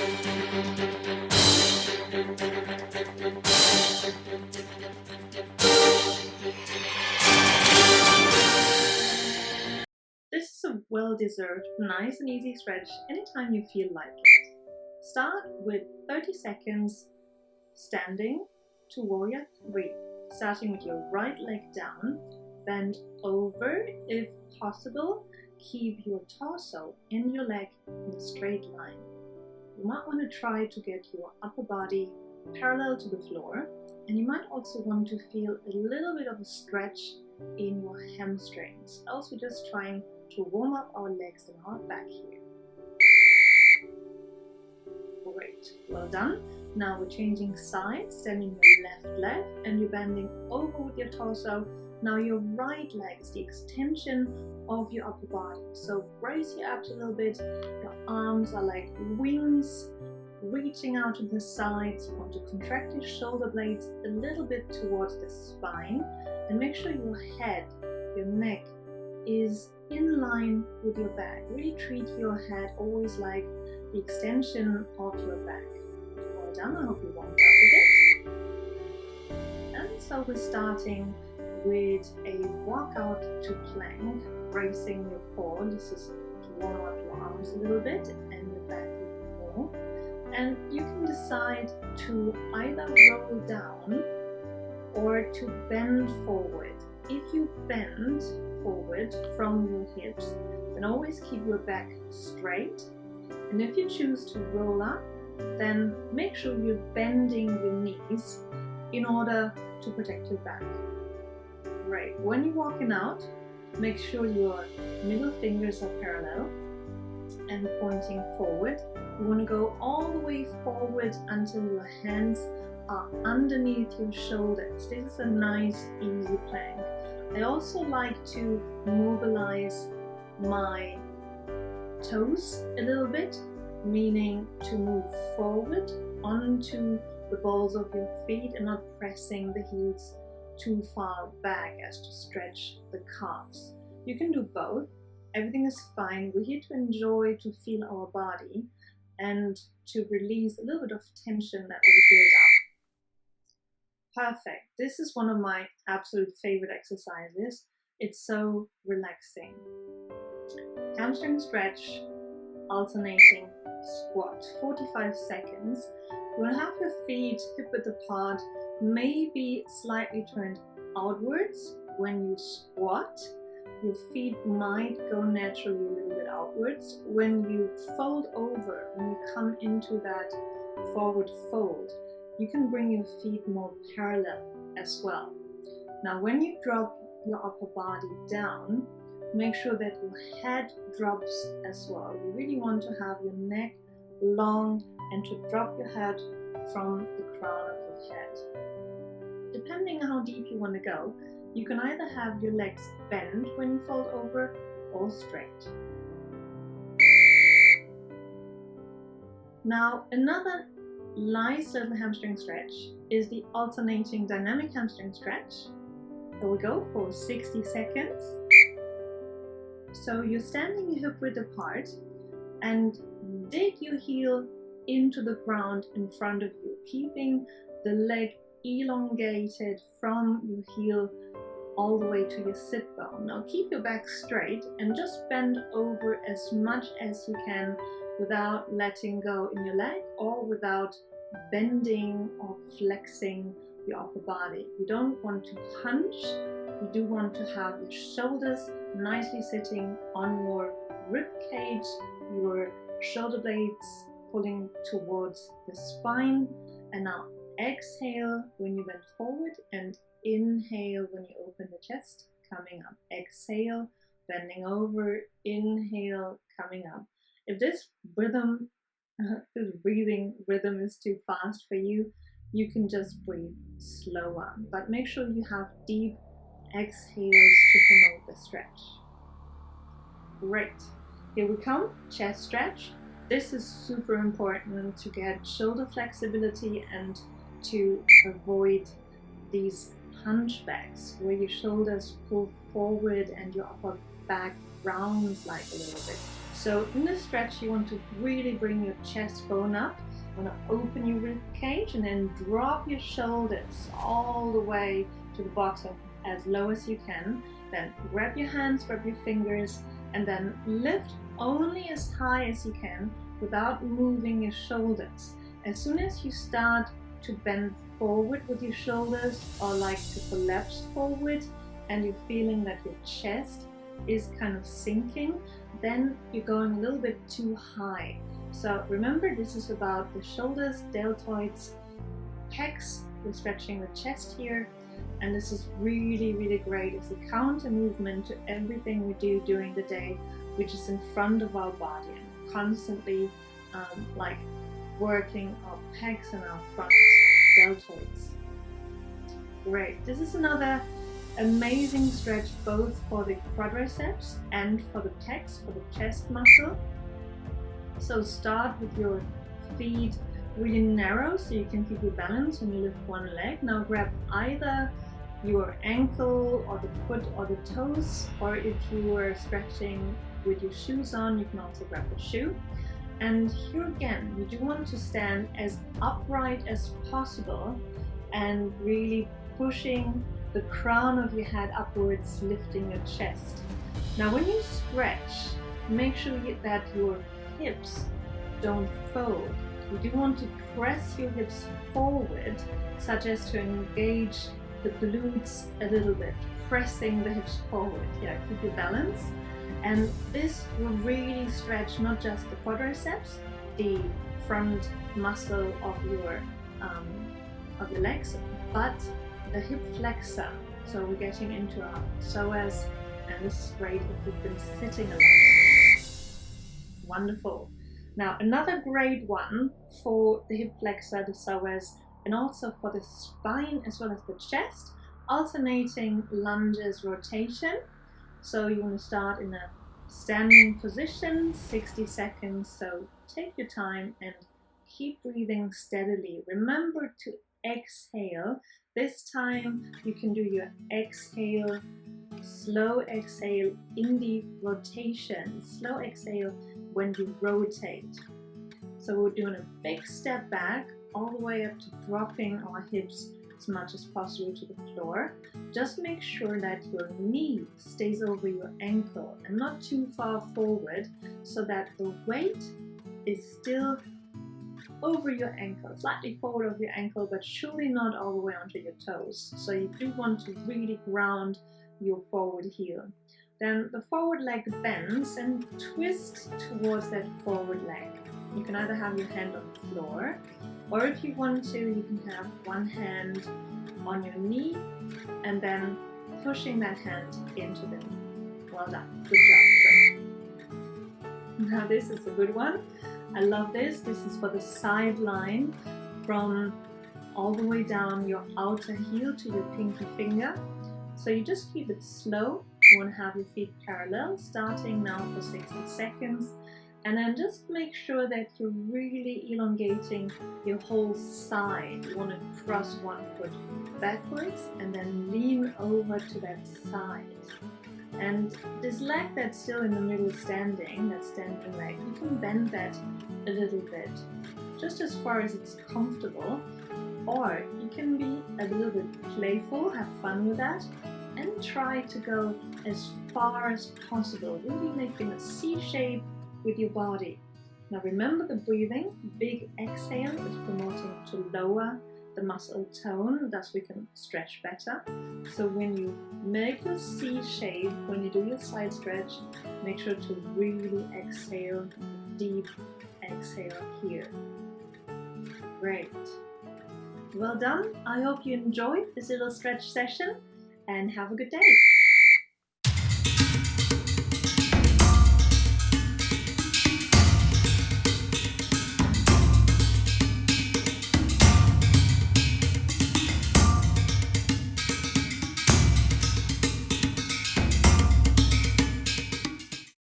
This is a well-deserved, nice and easy stretch anytime you feel like it. Start with 30 seconds standing to warrior 3, starting with your right leg down, bend over if possible, keep your torso and your leg in a straight line. You might want to try to get your upper body parallel to the floor, and you might also want to feel a little bit of a stretch in your hamstrings. Also just trying to warm up our legs and our back here. Great, well done. Now we're changing sides, standing your left leg and you're bending over with your torso. Now your right leg is the extension of your upper body. So brace your abs a little bit. Your arms are like wings reaching out to the sides. You want to contract your shoulder blades a little bit towards the spine, and make sure your head, your neck is in line with your back. Really treat your head always like the extension of your back. Well done, I hope you warmed up a bit. And so we're starting with a walkout to plank, bracing your core. This is to warm up your arms a little bit and your back a little more. And you can decide to either roll down or to bend forward. If you bend forward from your hips, then always keep your back straight. And if you choose to roll up, then make sure you're bending your knees in order to protect your back. Great. When you're walking out, make sure your middle fingers are parallel and pointing forward. You want to go all the way forward until your hands are underneath your shoulders. This is a nice, easy plank. I also like to mobilize my toes a little bit, meaning to move forward onto the balls of your feet and not pressing the heels too far back as to stretch the calves. You can do both. Everything is fine. We're here to enjoy, to feel our body and to release a little bit of tension that we build up. Perfect. This is one of my absolute favorite exercises. It's so relaxing. Hamstring stretch, alternating squat, 45 seconds. You want to have your feet hip width apart, maybe slightly turned outwards. When you squat, your feet might go naturally a little bit outwards. When you fold over, when you come into that forward fold, you can bring your feet more parallel as well. Now when you drop your upper body down, make sure that your head drops as well. You really want to have your neck long and to drop your head from the crown of your head. Depending on how deep you want to go, you can either have your legs bend when you fold over or straight. Now another nice little hamstring stretch is the alternating dynamic hamstring stretch. Here we go for 60 seconds. So you're standing your hip width apart and dig your heel into the ground in front of you, keeping the leg elongated from your heel all the way to your sit bone. Now keep your back straight and just bend over as much as you can without letting go in your leg or without bending or flexing your upper body. You don't want to hunch. You do want to have your shoulders nicely sitting on your rib cage, your shoulder blades pulling towards the spine. And now exhale when you bend forward and inhale when you open the chest, coming up. Exhale, bending over, inhale, coming up. If this rhythm, this breathing rhythm is too fast for you, you can just breathe slower. But make sure you have deep exhales to promote the stretch. Great. Here we come, chest stretch. This is super important to get shoulder flexibility and to avoid these hunchbacks where your shoulders pull forward and your upper back rounds like a little bit. So in this stretch, you want to really bring your chest bone up. You want to open your rib cage and then drop your shoulders all the way to the bottom as low as you can. Then grab your hands, grab your fingers, and then lift only as high as you can without moving your shoulders. As soon as you start to bend forward with your shoulders or like to collapse forward and you're feeling that your chest is kind of sinking, then you're going a little bit too high. So remember, this is about the shoulders, deltoids, pecs. We're stretching the chest here, and this is really, really great. It's a counter movement to everything we do during the day, which is in front of our body, and constantly like working our pecs and our front deltoids. Great. This is another amazing stretch both for the quadriceps and for the pecs, for the chest muscle. So start with your feet really narrow so you can keep your balance when you lift one leg. Now grab either your ankle or the foot or the toes, or if you are stretching with your shoes on, you can also grab the shoe. And here again, you do want to stand as upright as possible and really pushing the crown of your head upwards, lifting your chest. Now when you stretch, make sure that your hips don't fold. You do want to press your hips forward, such as to engage the glutes a little bit, pressing the hips forward. Yeah, keep your balance. And this will really stretch not just the quadriceps, the front muscle of your legs, but the hip flexor. So we're getting into our psoas, and this is great if you've been sitting a lot. Wonderful. Now another great one for the hip flexor, the psoas, and also for the spine as well as the chest, alternating lunges rotation. So you want to start in a standing position, 60 seconds. So take your time and keep breathing steadily. Remember to exhale. This time you can do your exhale, slow exhale in the rotation, slow exhale when you rotate. So we're doing a big step back all the way up to dropping our hips as much as possible to the floor. Just make sure that your knee stays over your ankle and not too far forward, so that the weight is still over your ankle, slightly forward of your ankle, but surely not all the way onto your toes. So you do want to really ground your forward heel. Then the forward leg bends and twist towards that forward leg. You can either have your hand on the floor, or if you want to, you can have one hand on your knee and then pushing that hand into the knee. Well done. Good job. Now this is a good one. I love this. This is for the side line from all the way down your outer heel to your pinky finger. So you just keep it slow. You want to have your feet parallel, starting now for 60 seconds. And then just make sure that you're really elongating your whole side. You want to cross one foot backwards and then lean over to that side. And this leg that's still in the middle standing, that standing leg, you can bend that a little bit, just as far as it's comfortable. Or you can be a little bit playful, have fun with that, and try to go as far as possible, really making a C shape with your body. Now remember the breathing. Big exhale is promoting to lower the muscle tone, thus we can stretch better. So when you make a C shape, when you do your side stretch, make sure to really exhale, deep exhale here. Great. Well done. I hope you enjoyed this little stretch session, and have a good day.